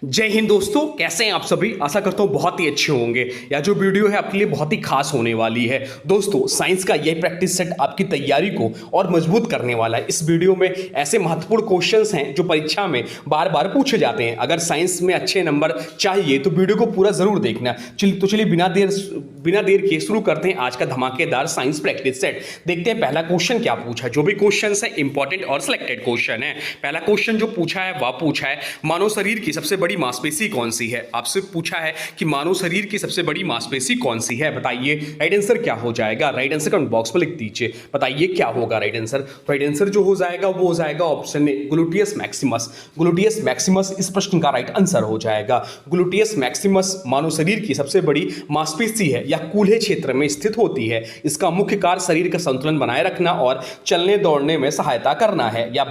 जय हिंद दोस्तों, कैसे हैं आप सभी। आशा करता हूं बहुत ही अच्छे होंगे। यह जो वीडियो है आपके लिए बहुत ही खास होने वाली है। दोस्तों, साइंस का यह प्रैक्टिस सेट आपकी तैयारी को और मजबूत करने वाला है। इस वीडियो में ऐसे महत्वपूर्ण क्वेश्चंस हैं जो परीक्षा में बार बार पूछे जाते हैं। अगर साइंस में अच्छे नंबर चाहिए तो वीडियो को पूरा जरूर देखना। चलिए बिना देर के शुरू करते हैं आज का धमाकेदार साइंस प्रैक्टिस सेट। देखते हैं पहला क्वेश्चन क्या पूछा है। जो भी क्वेश्चन है इंपॉर्टेंट और सिलेक्टेड क्वेश्चन है। पहला क्वेश्चन जो पूछा है वह पूछा है मानव शरीर की सबसे बड़ी मांसपेशी कौन सी है। आपसे पूछा है कि मानव शरीर की सबसे बड़ी मांसपेशी कौन सी है, बताइए राइट आंसर क्या हो जाएगा। राइट आंसर कमेंट बॉक्स में लिख दीजिए, बताइए क्या होगा राइट आंसर। राइट आंसर जो हो जाएगा वो हो जाएगा option A gluteus Maximus. Gluteus Maximus इस प्रश्न का राइट आंसर हो जाएगा। ग्लूटियस मैक्सिमस मानव शरीर की सबसे बड़ी मांसपेशी है। यह कूल्हे क्षेत्र में स्थित होती है। इसका मुख्य कार्य शरीर का संतुलन बनाए रखना और चलने दौड़ने में सहायता करना है, या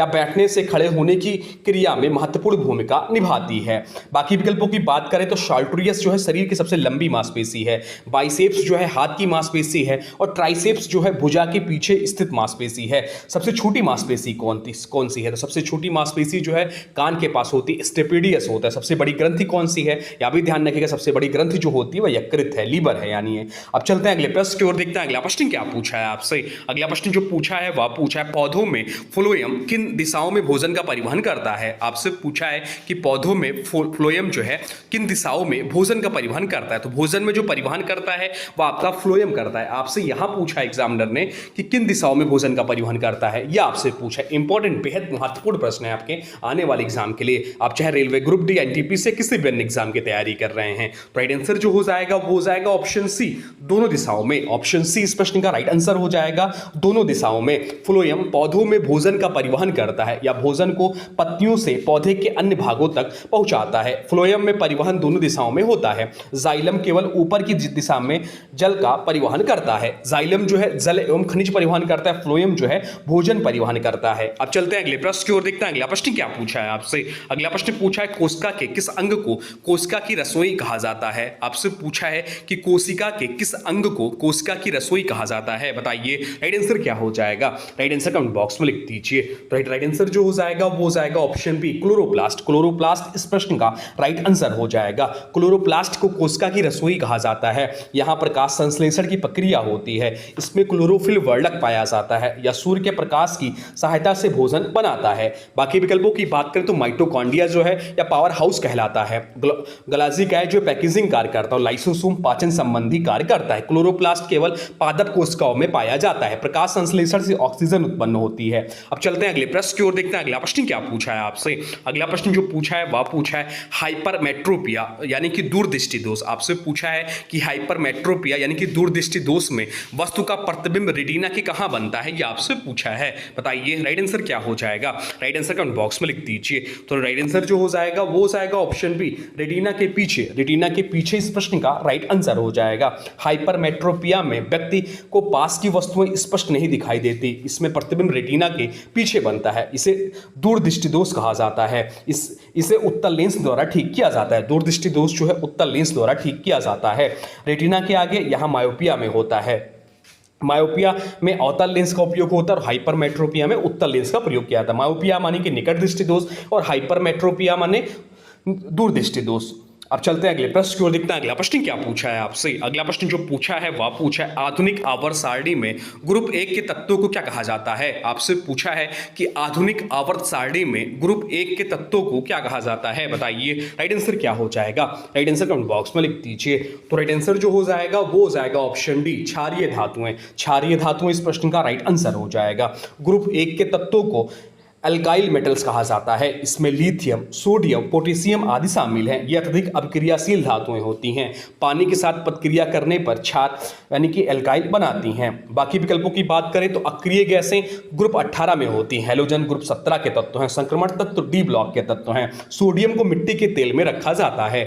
बैठने से खड़े होने की क्रिया में महत्वपूर्ण भूमिका निभाती है। बाकी विकल्पों की बात करें तो सार्टोरियस जो है शरीर की सबसे लंबी मांसपेशी है। बाइसेप्स जो है हाथ की मांसपेशी है और ट्राइसेप्स जो है भुजा के पीछे स्थित मांसपेशी है। सबसे छोटी मांसपेशी कौन सी है, तो सबसे छोटी मांसपेशी जो है कान के पास होती है, स्टेपिडियस होता है। सबसे बड़ी ग्रंथि कौन सी है, यह भी ध्यान रखिएगा। सबसे बड़ी ग्रंथि जो होती है वह यकृत है, लीवर है यानी है। अब चलते हैं अगले प्रश्न की ओर, देखते हैं अगला प्रश्न क्या पूछा है आपसे। अगला प्रश्न जो पूछा है वह पूछा है पौधों में फ्लोएम किन दिशाओं में भोजन का परिवहन करता है। आपसे पूछा है कि पौधों में फ्लोएम जो है किन दिशाओं में भोजन का परिवहन करता है। तो भोजन में जो परिवहन करता है वह आपका फ्लोएम करता है। आपसे यहां पूछा एग्जामिनर ने कि किन दिशाओं में भोजन का परिवहन करता है, यह आपसे पूछा। इंपॉर्टेंट बेहद महत्वपूर्ण प्रश्न है आपके आने वाले एग्जाम के लिए। आप चाहे रेलवे ग्रुप डी, एनटीपी से किसी भी अन्य एग्जाम की तैयारी कर रहे हैं। राइट आंसर जो हो जाएगा वो हो जाएगा ऑप्शन सी, दोनों दिशाओं में। ऑप्शन सी इस प्रश्न का राइट आंसर हो जाएगा। दोनों दिशाओं में फ्लोएम पौधों में भोजन का परिवहन करता है या भोजन को पत्तियों से पौधे के अन्य भागों तक पहुंचाता है। फ्लोएम में परिवहन दोनों दिशाओं में होता है। जाइलम केवल ऊपर की दिशा में जल का परिवहन करता है। जाइलम जो है जल एवं खनिज परिवहन करता है, फ्लोएम जो है भोजन परिवहन करता है। अब चलते हैं अगले प्रश्न की ओर, देखते हैं अगला प्रश्न क्या पूछा है आपसे। अगला प्रश्न पूछा है कोशिका के किस अंग को कोशिका की रसोई कहा जाता है। आपसे पूछा है कि कोशिका के किस अंग को कोशिका की रसोई कहा जाता है, बताइए राइट आंसर क्या हो जाएगा। राइट आंसर कमेंट बॉक्स में लिख दीजिए। राइट आंसर जो हो जाएगा वो हो जाएगा ऑप्शन बी क्लोरोप्लास्ट। क्लोरोप्लास्ट इस प्रश्न का राइट आंसर हो जाएगा। क्लोरोप्लास्ट को कोशिका की रसोई कहा जाता है। यहां प्रकाश संश्लेषण की प्रक्रिया होती है। इसमें क्लोरोफिल वर्णक पाया जाता है या सूर्य के प्रकाश की सहायता से भोजन बनाता है। बाकी विकल्पों की बात करें तो माइटोकॉन्ड्रिया जो है या पावर हाउस कहलाता है। गलाजी काय जो पैकेजिंग कार्य करता है। लाइसोसोम पाचन संबंधी कार्य करता है। क्लोरोप्लास्ट केवल पादप कोशिकाओं में पाया जाता है। प्रकाश संश्लेषण से ऑक्सीजन उत्पन्न होती है। अब चलते हैं अगले प्रश्न की ओर, देखते हैं अगला प्रश्न क्या पूछा है आपसे। अगला प्रश्न जो पूछा है वह पूछा है हाइपरमेट्रोपिया यानी कि दूरदृष्टि दोष। आपसे पूछा है कि हाइपरमेट्रोपिया यानी कि दूरदृष्टि दोष में वस्तु का प्रतिबिंब रेटिना के कहां बनता है, यह आपसे पूछा है। बताइए राइट आंसर क्या हो जाएगा। राइट आंसर कमेंट बॉक्स में लिख दीजिए। तो राइट आंसर जो हो जाएगा वो हो जाएगा ऑप्शन बी रेटिना के पीछे। रेटिना के पीछे इस प्रश्न का राइट आंसर हो जाएगा। हाइपरमेट्रोपिया में व्यक्ति को पास की वस्तुएं स्पष्ट नहीं दिखाई देती। इसमें प्रतिबिंब रेटिना के पीछे बनता है। इसे दूरदृष्टि दोष कहा जाता है। इसे उत्तल लेंस द्वारा ठीक किया जाता है। दूरदृष्टि दोष जो है उत्तल लेंस द्वारा ठीक किया जाता है। रेटिना के आगे यहां मायोपिया में होता है। मायोपिया में अवतल लेंस का उपयोग होता है और हाइपरमेट्रोपिया में उत्तल लेंस का प्रयोग किया जाता है। मायोपिया माने कि निकट दृष्टि दोष और हाइपरमेट्रोपिया माने दूरदृष्टि दोष। अब चलते हैं अगले प्रश्न की ओर, देखते हैं अगला प्रश्न क्या पूछा है आपसे। अगला प्रश्न जो पूछा है वह पूछा है आधुनिक आवर्त सारणी में ग्रुप 1 के तत्वों को क्या कहा जाता है। आपसे पूछा है कि आधुनिक आवर्त सारणी में ग्रुप 1 के तत्वों को क्या कहा जाता है, बताइए राइट आंसर क्या हो जाएगा। राइट आंसर कमेंट बॉक्स में लिख दीजिए। तो राइट आंसर जो हो जाएगा वो हो जाएगा ऑप्शन डी क्षारीय धातुएं। क्षारीय धातुएं इस प्रश्न का राइट आंसर हो जाएगा। ग्रुप 1 के तत्वों को एल्काइल मेटल्स कहा जाता है। इसमें लिथियम, सोडियम, पोटेशियम आदि शामिल हैं। ये अत्यधिक अभिक्रियाशील धातुएं होती हैं। पानी के साथ प्रतिक्रिया करने पर क्षार यानी कि एल्काइल बनाती हैं। बाकी विकल्पों की बात करें तो अक्रिय गैसें ग्रुप 18 में होती हैं। हैलोजन ग्रुप 17 के तत्व हैं। संक्रमण तत्व डी ब्लॉक के तत्व हैं। सोडियम को मिट्टी के तेल में रखा जाता है।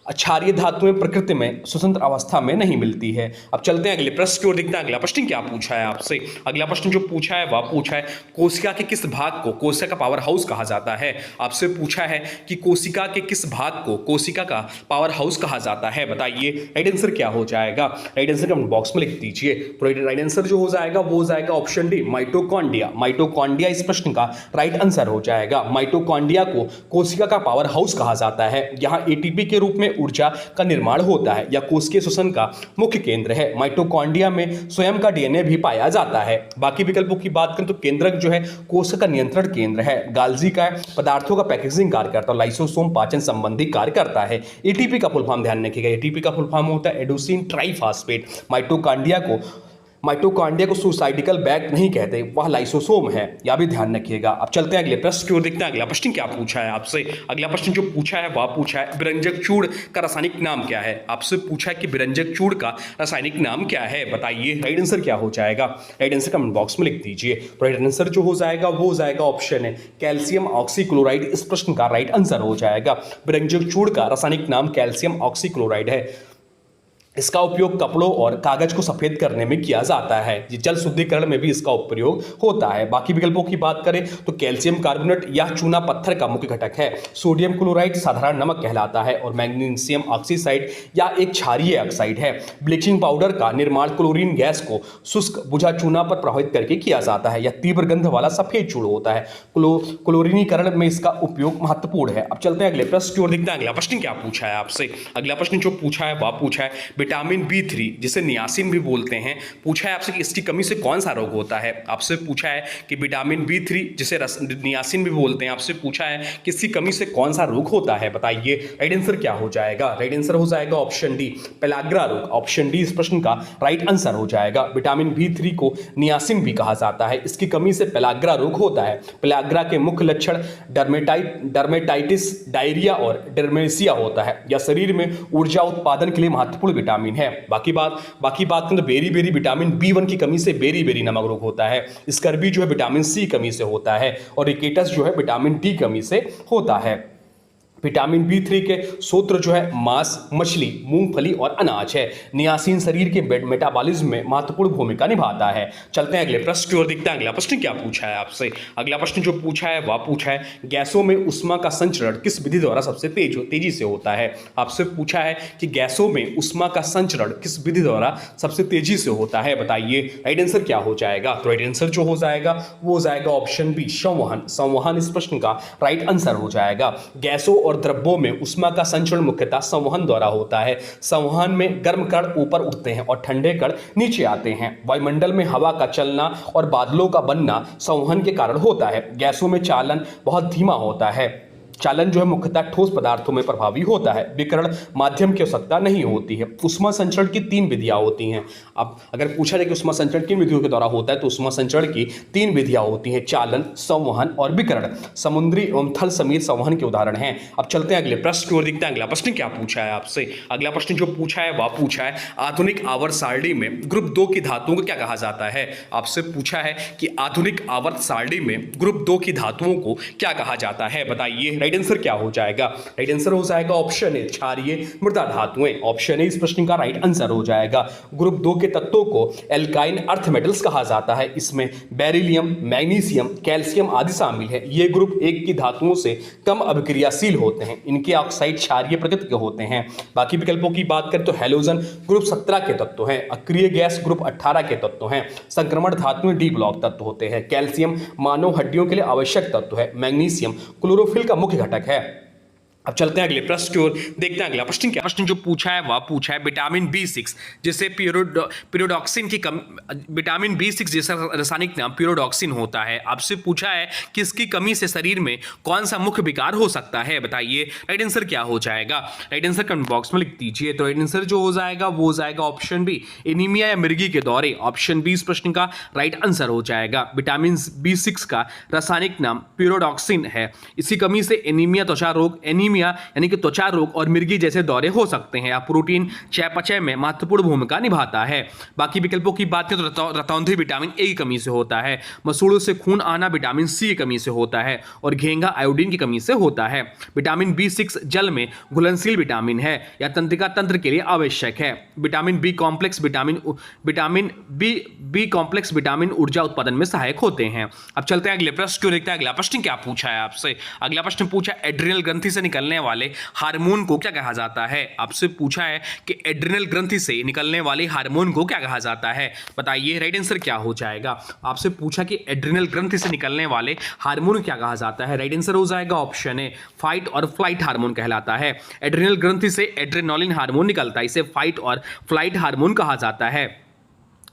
क्षारीय धातुएं प्रकृति में स्वतंत्र अवस्था में नहीं मिलती है। अब चलते हैं अगले प्रश्न की ओर, देखते हैं अगला प्रश्न क्या पूछा है आपसे। अगला प्रश्न जो पूछा है वह पूछा है कोशिका के किस भाग को कोशिका का पावर हाउस कहा जाता है। आपसे पूछा है कि कोशिका के किस भाग को कोशिका का पावर हाउस कहा जाता है, बताइए राइट आंसर क्या हो जाएगा। राइट आंसर कमेंट बॉक्स में लिख दीजिए। तो राइट आंसर जो हो जाएगा वो हो जाएगा ऑप्शन डी, माइटोकॉन्ड्रिया। माइटोकॉन्ड्रिया इस प्रश्न का राइट आंसर हो जाएगा। माइटोकॉन्ड्रिया को कोशिका का पावर हाउस कहा जाता है। यहाँ एटीपी के रूप में ऊर्जा का निर्माण होता है या कोशिकीय श्वसन का मुख्य केंद्र है। माइटोकॉन्ड्रिया में स्वयं का डीएनए भी पाया जाता है। बाकी विकल्पों की बात करें तो केंद्रक जो है कोशिका का नियंत्रण केंद्र है। गाल्जी का पदार्थों का पैकेजिंग कार्य करता है। लाइसोसोम पाचन संबंधी कार्य करता है। एटीपी का फुल फॉर्म ध्यान रखिएगा, एटीपी का फुल फॉर्म होता है एडोसिन ट्राइफॉस्फेट। माइटोकॉन्ड्रिया को सुसाइडिकल बैग नहीं कहते, वह लाइसोसोम है, यह भी ध्यान रखिएगा। अब चलते हैं अगले प्रश्न की ओर, देखते हैं अगला प्रश्न क्या पूछा है आपसे। अगला प्रश्न जो पूछा है वह पूछा है विरंजक चूर्ण का रासायनिक नाम क्या है। आपसे पूछा है कि विरंजक चूर्ण का रासायनिक नाम क्या है, बताइए राइट आंसर क्या हो जाएगा। राइट आंसर कमेंट बॉक्स में लिख दीजिए। तो राइट आंसर जो हो जाएगा वो हो जाएगा ऑप्शन है कैल्शियम ऑक्सीक्लोराइड। इस प्रश्न का राइट आंसर हो जाएगा। विरंजक चूर्ण का रासायनिक नाम कैल्शियम ऑक्सीक्लोराइड है। इसका उपयोग कपड़ों और कागज को सफेद करने में किया जाता है। ये जल शुद्धिकरण में भी इसका उपयोग होता है। बाकी विकल्पों की बात करें तो कैल्शियम कार्बोनेट या चूना पत्थर का मुख्य घटक है। सोडियम क्लोराइड साधारण नमक कहलाता है और मैग्नीशियम ऑक्सीसाइड या एक क्षारीय ऑक्साइड है। ब्लीचिंग पाउडर का निर्माण क्लोरीन गैस को शुष्क बुझा चूना पर प्रभावित करके किया जाता है या तीव्र गंध वाला सफेद चूर्ण होता है। क्लोरीनीकरण में इसका उपयोग महत्वपूर्ण है। अब चलते हैं अगले प्रश्न की ओर, देखते हैं अगला प्रश्न क्या पूछा है आपसे। अगला प्रश्न जो पूछा है वह पूछा है विटामिन B3 जिसे नियासिन भी बोलते हैं। पूछा है आपसे कि इसकी कमी से कौन सा रोग होता है। आपसे पूछा है कि विटामिन B3 जिसे नियासिन भी बोलते हैं, आपसे पूछा है कि इसकी कमी से कौन सा रोग होता है, बताइए राइट आंसर क्या हो जाएगा। राइट आंसर हो जाएगा ऑप्शन डी, पेलाग्रा रोग। ऑप्शन डी इस प्रश्न का राइट आंसर हो जाएगा। विटामिन B3 को नियासिन भी कहा जाता है। इसकी कमी से पेलाग्रा रोग होता है। पेलाग्रा के मुख्य लक्षण डर्मेटाइटिस, डायरिया और डर्मेसिया होता है। यह शरीर में ऊर्जा उत्पादन के लिए महत्वपूर्ण विटामिन है। बाकी बात करें तो बेरी विटामिन B1 की कमी से बेरी नमक रोग होता है। स्कर्वी जो है विटामिन C कमी से होता है और रिकेटस जो है विटामिन D कमी से होता है। विटामिन B3 के स्रोत जो है मांस, मछली, मूंगफली और अनाज है। नियासिन शरीर के मेटाबॉलिज्म में महत्वपूर्ण भूमिका निभाता है। चलते हैं अगले प्रश्न की ओर, देखते हैं अगला प्रश्न क्या पूछा है आपसे। अगला प्रश्न जो पूछा है वह पूछा है गैसों में ऊष्मा का संचरण किस विधि द्वारा सबसे तेजी से होता है। आपसे पूछा है कि गैसों में ऊष्मा का संचरण किस विधि द्वारा सबसे तेजी से होता है, बताइए राइट आंसर क्या हो जाएगा। तो राइट आंसर जो हो जाएगा वो हो जाएगा ऑप्शन बी, संवहन। संवहन इस प्रश्न का राइट आंसर हो जाएगा। गैसों और द्रव्यों में ऊष्मा का संचरण मुख्यतः संवहन द्वारा होता है। संवहन में गर्म कण ऊपर उठते हैं और ठंडे कण नीचे आते हैं। वायुमंडल में हवा का चलना और बादलों का बनना संवहन के कारण होता है। गैसों में चालन बहुत धीमा होता है। चालन जो है मुख्यतः ठोस पदार्थों में प्रभावी होता है। विकिरण माध्यम की आवश्यकता नहीं होती है। ऊष्मा संचरण की 3 विधियां होती हैं। अब अगर पूछा जाए कि ऊष्मा संचरण किन विधियों के द्वारा होता है तो ऊष्मा संचरण की 3 विधियां होती हैं, चालन, संवहन और विकिरण। समुद्री एवं थल समीर संवहन के उदाहरण हैं। अब चलते हैं अगले प्रश्न की ओर, देखते हैं अगला प्रश्न क्या पूछा है आपसे। अगला प्रश्न जो पूछा है वह पूछा है आधुनिक आवर्त सारणी में ग्रुप 2 की धातुओं को क्या कहा जाता है। आपसे पूछा है कि आधुनिक आवर्त सारणी में ग्रुप 2 की धातुओं को क्या कहा जाता है, बताइए राइट आंसर क्या हो जाएगा। राइट आंसर हो जाएगा ऑप्शन ए, क्षारीय मृदा धातुएं। ऑप्शन ए इस प्रश्न का राइट आंसर हो जाएगा। ग्रुप 2 के तत्वों को एल्काइन अर्थ मेटल्स कहा जाता है। इसमें बेरिलियम, मैग्नीशियम, कैल्शियम आदि शामिल है। ये ग्रुप 1 की धातुओं से कम अभिक्रियाशील होते हैं। इनके ऑक्साइड क्षारीय प्रकृति के होते हैं। बाकी विकल्पों की बात करें तो हैलोजन ग्रुप 17 के तत्व हैं। अक्रिय गैस ग्रुप 18 के तत्व हैं। संक्रमण धातुएं डी ब्लॉक तत्व होते हैं। कैल्शियम मानव हड्डियों के लिए आवश्यक तत्व है। मैग्नीशियम क्लोरोफिल का मुख्य घटक है। अब चलते हैं अगले प्रश्न की ओर, देखते हैं अगला प्रश्न क्या। प्रश्न जो पूछा है वह पूछा है विटामिन B6 जिसे pyridoxine की विटामिन B6 जैसा रासायनिक नाम pyridoxine होता है। आपसे पूछा है कि इसकी कमी से शरीर में कौन सा मुख्य विकार हो सकता है, बताइए राइट आंसर क्या हो जाएगा। राइट आंसर कमेंट बॉक्स में लिख दीजिए। तो राइट आंसर जो हो जाएगा वो हो जाएगा ऑप्शन बी, एनीमिया या मिर्गी के दौरे। ऑप्शन बी इस प्रश्न का राइट आंसर हो जाएगा। विटामिन B6 का रासायनिक नाम pyridoxine है। इसकी कमी से एनीमिया, त्वचा रोग, एनीमिया थैलेसीमिया यानी कि त्वचा रोग और मिर्गी जैसे दौरे हो सकते हैं। या प्रोटीन चयापचय में महत्वपूर्ण भूमिका निभाता है। बाकी विकल्पों की बात करें तो रतौंधी विटामिन ए की कमी से होता है, मसूड़ों से खून आना विटामिन सी की कमी से होता है और घेंगा आयोडीन की कमी से होता है। विटामिन B6 जल में घुलनशील विटामिन है या तंत्रिका तंत्र के लिए आवश्यक है। विटामिन बी कॉम्प्लेक्स विटामिन ऊर्जा उत्पादन में सहायक होते हैं। अब चलते हैं अगले प्रश्न को देखते हैं। अगला प्रश्न क्या पूछा है आपसे? अगला प्रश्न पूछा एड्रिनल ग्रंथि से निकलने वाले हार्मोन को क्या कहा जाता है? आपसे पूछा है कि एड्रिनल ग्रंथि से निकलने वाले हार्मोन को क्या कहा जाता है? बताइए राइट आंसर क्या हो जाएगा। आपसे पूछा कि एड्रिनल ग्रंथि से निकलने वाले हार्मोन क्या कहा जाता है? राइट आंसर हो जाएगा ऑप्शन ए, फाइट और फ्लाइट हार्मोन कहलाता है। एड्रिनल ग्रंथि से एड्रेनालिन हार्मोन निकलता है, इसे फाइट और फ्लाइट हार्मोन कहा जाता है।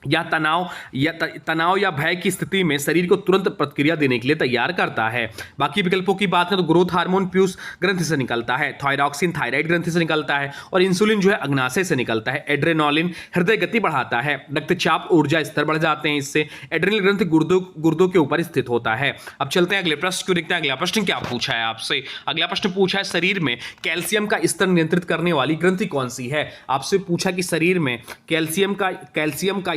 यह तनाव या भय की स्थिति में शरीर को तुरंत प्रतिक्रिया देने के लिए तैयार करता है। बाकी विकल्पों की बात करें तो ग्रोथ हार्मोन पीयूष ग्रंथि से निकलता है, थायरॉक्सिन थायराइड ग्रंथि से निकलता है और इंसुलिन जो है अग्नाशय से निकलता है। एड्रेनालिन हृदय गति बढ़ाता है, रक्तचाप ऊर्जा स्तर बढ़ जाते हैं इससे। एड्रेनल ग्रंथि गुर्दों के ऊपर स्थित होता है। अब चलते हैं अगले प्रश्न को देखते हैं। अगला प्रश्न क्या पूछा है आपसे? अगला प्रश्न पूछा है शरीर में कैल्शियम का स्तर नियंत्रित करने वाली ग्रंथि कौन सी है? आपसे पूछा कि शरीर में कैल्शियम का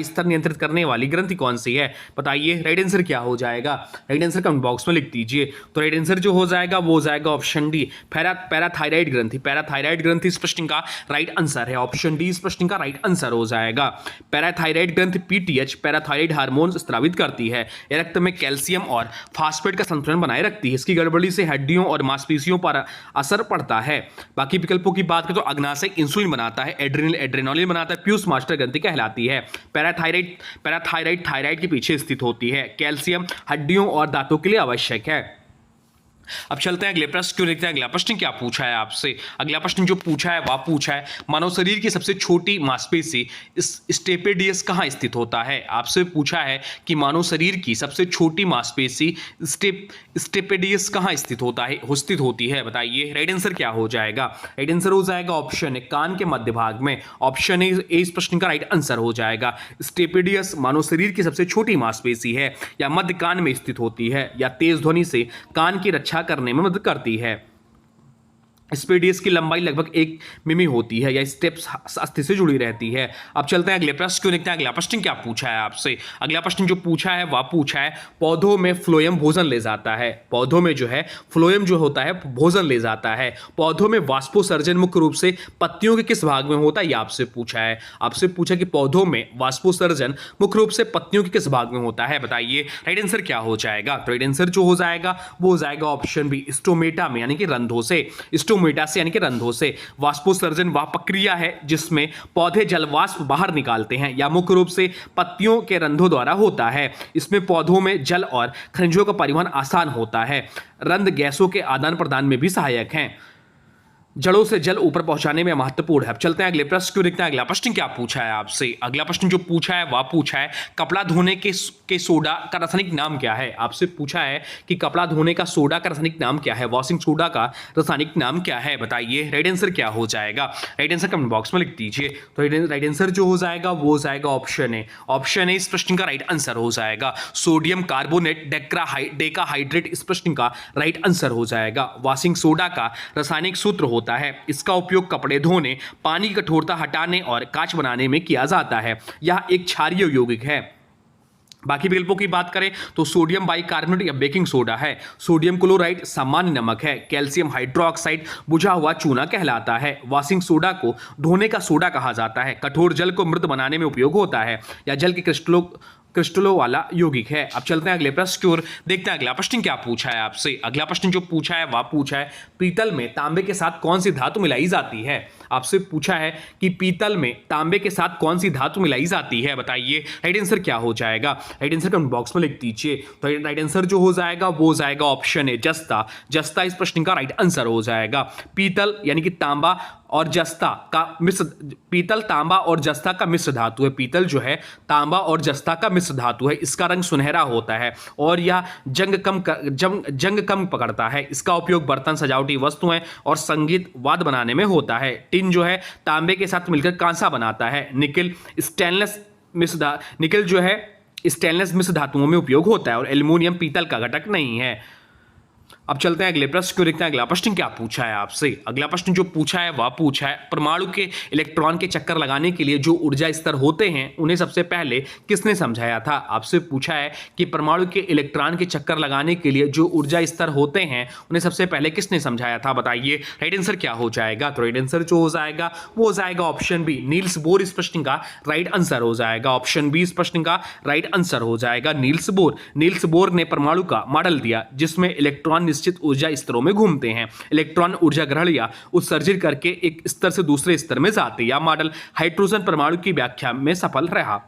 स्तर नियंत्रित करने वाली ग्रंथि कौन सी है? बताइए राइट आंसर क्या हो जाएगा। राइट आंसर कमेंट बॉक्स में लिख दीजिए। तो राइट आंसर जो हो जाएगा वो हो जाएगा ऑप्शन डी, पैराथायराइड ग्रंथि। पैराथायराइड ग्रंथि इस प्रश्न का राइट आंसर है। ऑप्शन डी इस प्रश्न का राइट आंसर हो जाएगा। पैराथायराइड ग्रंथि पीटीएच पैराथायराइड हार्मोन स्रावित करती है। यह रक्त में कैल्शियम और फास्फेट का संतुलन बनाए रखती है। इसकी गड़बड़ी से हड्डियों और मांसपेशियों पर असर पड़ता है। बाकी विकल्पों की बात करें तो अग्नाशय इंसुलिन बनाता है, एड्रेनालिन बनाता है, पीयूष मास्टर ग्रंथि कहलाती है। पैराथायराइड थायराइड के पीछे स्थित होती है। कैल्शियम हड्डियों और दांतों के लिए आवश्यक है। अब चलते हैं अगले प्रश्न क्यों देखते हैं। अगला प्रश्न क्या पूछा है आपसे? अगला प्रश्न जो पूछा है वह पूछा है मानव शरीर की सबसे छोटी मांसपेशी स्टेपेडियस कहाँ स्थित होता है? आपसे पूछा है कि मानव शरीर की सबसे छोटी मांसपेशी स्टेपेडियस कहाँ स्थित होती है। बताइए राइट आंसर क्या हो जाएगा। राइट आंसर हो जाएगा ऑप्शन ए, कान के मध्य भाग में। ऑप्शन ए इस प्रश्न का राइट आंसर हो जाएगा। स्टेपेडियस मानव शरीर की सबसे छोटी मांसपेशी है या मध्य कान में स्थित होती है या तेज ध्वनि से कान की रक्षा करने में मदद करती है। स्पेडियस की लंबाई लगभग 1 मिमी होती है या स्टेप्स अस्थि से जुड़ी रहती है। अब चलते हैं अगले प्रश्न को देखते हैं। अगला प्रश्न क्या पूछा है आपसे? अगला प्रश्न जो पूछा है वह पूछा है पौधों में फ्लोएम भोजन ले जाता है। पौधों में जो है फ्लोएम जो होता है भोजन ले जाता है। पौधों में वाष्पोसर्जन मुख्य रूप से पत्तियों के किस भाग में होता है, यह आपसे पूछा है। आपसे पूछा कि पौधों में वाष्पोसर्जन मुख्य रूप से पत्तियों के किस भाग में होता है। बताइए राइट आंसर क्या हो जाएगा। तो राइट आंसर जो हो जाएगा वो हो जाएगा ऑप्शन बी, स्टोमेटा में यानी कि रंध्रों से। स्टोमेटा से यानी कि रंध्रों से। वाष्पोसर्जन वह प्रक्रिया है जिसमें पौधे जलवाष्प बाहर निकालते हैं या मुख्य रूप से पत्तियों के रंध्रों द्वारा होता है। इसमें पौधों में जल और खनिजों का परिवहन आसान होता है। रंध्र गैसों के आदान प्रदान में भी सहायक हैं। जड़ों से जल ऊपर पहुंचाने में महत्वपूर्ण है। अब चलते हैं अगले प्रश्न क्यों देखते हैं। अगला प्रश्न क्या पूछा है आपसे? अगला प्रश्न जो पूछा है वह पूछा है कपड़ा धोने के सोडा का रासायनिक नाम क्या है। आपसे पूछा है कि कपड़ा धोने का सोडा का रासायनिक नाम क्या है, वॉशिंग सोडा का रासायनिक नाम क्या है। बताइए राइट आंसर क्या हो जाएगा। राइट आंसर कमेंट बॉक्स में लिख दीजिए। तो राइट आंसर जो हो जाएगा वो हो जाएगा ऑप्शन ए। ऑप्शन ए इस प्रश्न का राइट आंसर हो जाएगा। सोडियम कार्बोनेट डेकाहाइड्रेट इस प्रश्न का राइट आंसर हो जाएगा। वॉशिंग सोडा का रासायनिक सूत्र होता है। इसका उपयोग कपड़े धोने, पानी की कठोरता हटाने और कांच बनाने में किया जाता है। यह एक क्षारीय यौगिक है। बाकी विकल्पों की बात करें तो सोडियम बाइकार्बोनेट या बेकिंग सोडा है। सोडियम क्लोराइड सामान्य नमक है। कैल्शियम हाइड्रोक्साइड बुझा हुआ चूना कहलाता है। वॉशिंग सोडा को धोने का सोडा कहा जाता है। कठोर जल को मृत बनाने में उपयोग होता है या जल के क्रिस्टलों वाला यौगिक है। अब चलते हैं अगले प्रश्न की ओर, देखते हैं अगला प्रश्न क्या पूछा है आपसे। अगला प्रश्न जो पूछा है वह पूछा है पीतल में तांबे के साथ कौन सी धातु मिलाई जाती है। आपसे पूछा है कि पीतल में तांबे के साथ कौन सी धातु मिलाई जाती है। बताइए राइट आंसर क्या हो जाएगा। राइट आंसर कमेंट बॉक्स में लिख दीजिए। तो राइट आंसर जो हो जाएगा वो हो जाएगा ऑप्शन ए, जस्ता। जस्ता इस प्रश्न का राइट आंसर हो जाएगा। पीतल यानी कि तांबा और जस्ता का मिश्र, पीतल तांबा और जस्ता का मिश्र धातु है। पीतल जो है तांबा और जस्ता का मिश्र धातु है। इसका रंग सुनहरा होता है और यह जंग कम पकड़ता है। इसका उपयोग बर्तन, सजावटी वस्तुएं और संगीत वाद्य बनाने में होता है। टिन जो है तांबे के साथ मिलकर कांसा बनाता है। निकिल जो है स्टेनलेस मिश्र धातुओं में उपयोग होता है और एल्युमिनियम पीतल का घटक नहीं है। अब चलते हैं अगले प्रश्न को, देखते हैं अगला प्रश्न क्या पूछा है आपसे। अगला प्रश्न जो पूछा है वह पूछा है परमाणु के इलेक्ट्रॉन के चक्कर लगाने के लिए जो ऊर्जा स्तर होते हैं उन्हें सबसे पहले किसने समझाया था। आपसे पूछा है कि परमाणु के इलेक्ट्रॉन के चक्कर लगाने के लिए जो ऊर्जा स्तर होते हैं उन्हें सबसे पहले किसने समझाया था, बताइए राइट आंसर क्या हो जाएगा। तो राइट आंसर जो हो जाएगा वो हो जाएगा ऑप्शन बी, नील्स बोर इस प्रश्न का राइट आंसर हो जाएगा। ऑप्शन बी इस प्रश्न का राइट आंसर हो जाएगा, नील्स बोर। नील्स बोर ने परमाणु का मॉडल दिया जिसमें इलेक्ट्रॉन निश्चित ऊर्जा स्तरों में घूमते हैं। इलेक्ट्रॉन ऊर्जा ग्रहण या उत्सर्जित करके एक स्तर से दूसरे स्तर में जाते हैं। यह मॉडल हाइड्रोजन परमाणु की व्याख्या में सफल रहा।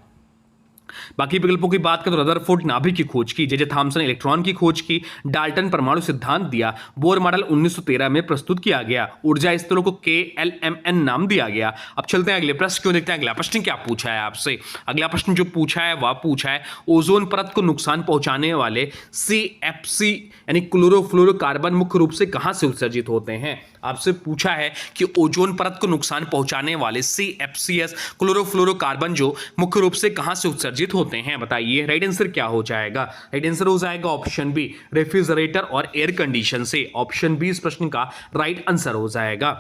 बाकी विकल्पों की बात करें तो रदरफोर्ड नाभिक की खोज की, जे थॉमसन इलेक्ट्रॉन की खोज की, डाल्टन परमाणु सिद्धांत दिया, बोर मॉडल 1913 में प्रस्तुत किया गया, ऊर्जा स्तरों को KLMN नाम दिया गया। अब चलते हैं अगले प्रश्न क्यों, देखते हैं अगला प्रश्न क्या पूछा है आपसे। अगला प्रश्न जो पूछा है वह पूछा है ओजोन परत को नुकसान पहुंचाने वाले CFC यानी क्लोरोफ्लोरोकार्बन मुख्य रूप से कहां से उत्सर्जित होते हैं। आपसे पूछा है कि ओजोन परत को नुकसान पहुंचाने वाले CFCs क्लोरोफ्लोरोकार्बन जो मुख्य रूप से कहां से उत्सर्जित होते हैं, बताइए राइट आंसर क्या हो जाएगा। राइट आंसर हो जाएगा ऑप्शन बी, रेफ्रिजरेटर और एयर कंडीशन से। ऑप्शन बी इस प्रश्न का राइट आंसर हो जाएगा।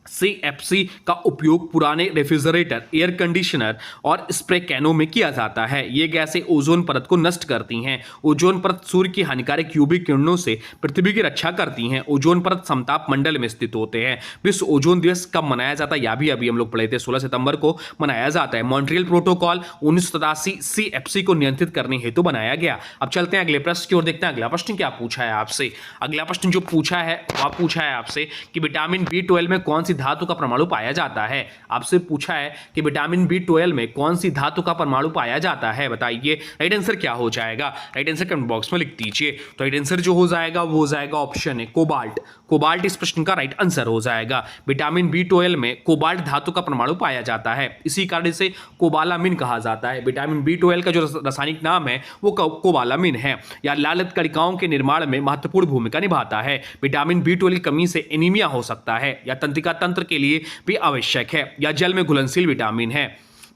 CFC का उपयोग पुराने रेफ्रिजरेटर, एयर कंडीशनर और स्प्रे कैनों में किया जाता है। ये गैसें ओजोन परत को नष्ट करती हैं। ओजोन परत सूर्य की हानिकारक यूवी किरणों से पृथ्वी की रक्षा करती हैं। ओजोन परत समताप मंडल में स्थित होते हैं। विश्व ओजोन दिवस कब मनाया जाता है, यह भी अभी हम लोग पढ़े थे, 16 सितंबर को मनाया जाता है। मॉन्ट्रियल प्रोटोकॉल 1987 CFC को नियंत्रित करने हेतु बनाया गया। अब चलते हैं अगले प्रश्न की ओर, देखते हैं अगला प्रश्न क्या पूछा है आपसे। अगला प्रश्न जो पूछा है वह पूछा है आपसे कि विटामिन B12 में कौन सी धातु का परमाणु पाया जाता है। आपसे पूछा है कि विटामिन B12 में कौन सी धातु का परमाणु पाया जाता है, बताइए राइट आंसर क्या हो जाएगा। राइट आंसर कमेंट बॉक्स में लिख दीजिए। तो राइट आंसर जो हो जाएगा वो हो जाएगा ऑप्शन है कोबाल्ट। कोबाल्ट इस प्रश्न का राइट आंसर हो जाएगा। विटामिन B12 में कोबाल्ट धातु का परमाणु पाया जाता है, इसी कारण से कोबालामिन कहा जाता है। विटामिन B12 का जो रासायनिक नाम है वो कोबालामिन है। या लाल कणिकाओं के निर्माण में महत्वपूर्ण भूमिका निभाता है। विटामिन B12 की कमी से एनीमिया हो सकता है या तंत्रिका तंत्र के लिए भी आवश्यक है, या जल में घुलनशील विटामिन है।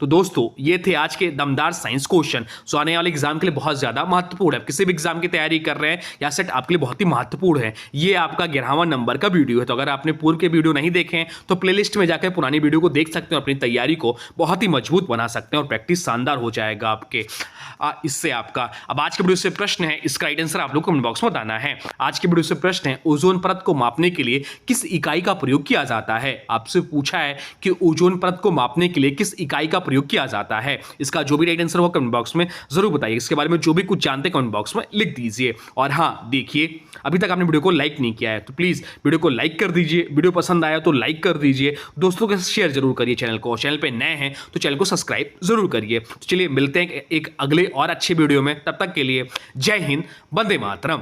तो दोस्तों ये थे आज के दमदार साइंस क्वेश्चन जो आने वाले एग्जाम के लिए बहुत ज्यादा महत्वपूर्ण है। किसी भी एग्जाम की तैयारी कर रहे हैं या सेट आपके लिए बहुत ही महत्वपूर्ण है। ये आपका 11वां नंबर का वीडियो है, तो अगर आपने पूर्व के वीडियो नहीं देखे हैं तो प्लेलिस्ट में जाकर पुरानी वीडियो को देख सकते हैं, अपनी तैयारी को बहुत ही मजबूत बना सकते हैं और प्रैक्टिस शानदार हो जाएगा आपके इससे आपका। अब आज के वीडियो से प्रश्न है, इसका राइट आंसर आप लोग कमेंट बॉक्स में बताना है। आज के वीडियो से प्रश्न है ओजोन परत को मापने के लिए किस इकाई का प्रयोग किया जाता है। आपसे पूछा है कि ओजोन परत को मापने के लिए किस इकाई का प्रयोग किया जाता है। इसका जो भी राइट आंसर हो कमेंट बॉक्स में जरूर बताइए। इसके बारे में जो भी कुछ जानते हैं कमेंट बॉक्स में लिख दीजिए। और हाँ देखिए, अभी तक आपने वीडियो को लाइक नहीं किया है तो प्लीज वीडियो को लाइक कर दीजिए। वीडियो पसंद आया तो लाइक कर दीजिए, दोस्तों के साथ शेयर जरूर करिए चैनल को। चैनल पे नए हैं तो चैनल को सब्सक्राइब जरूर करिए। तो चलिए मिलते हैं एक अगले और अच्छे वीडियो में, तब तक के लिए जय हिंद, वंदे मातरम।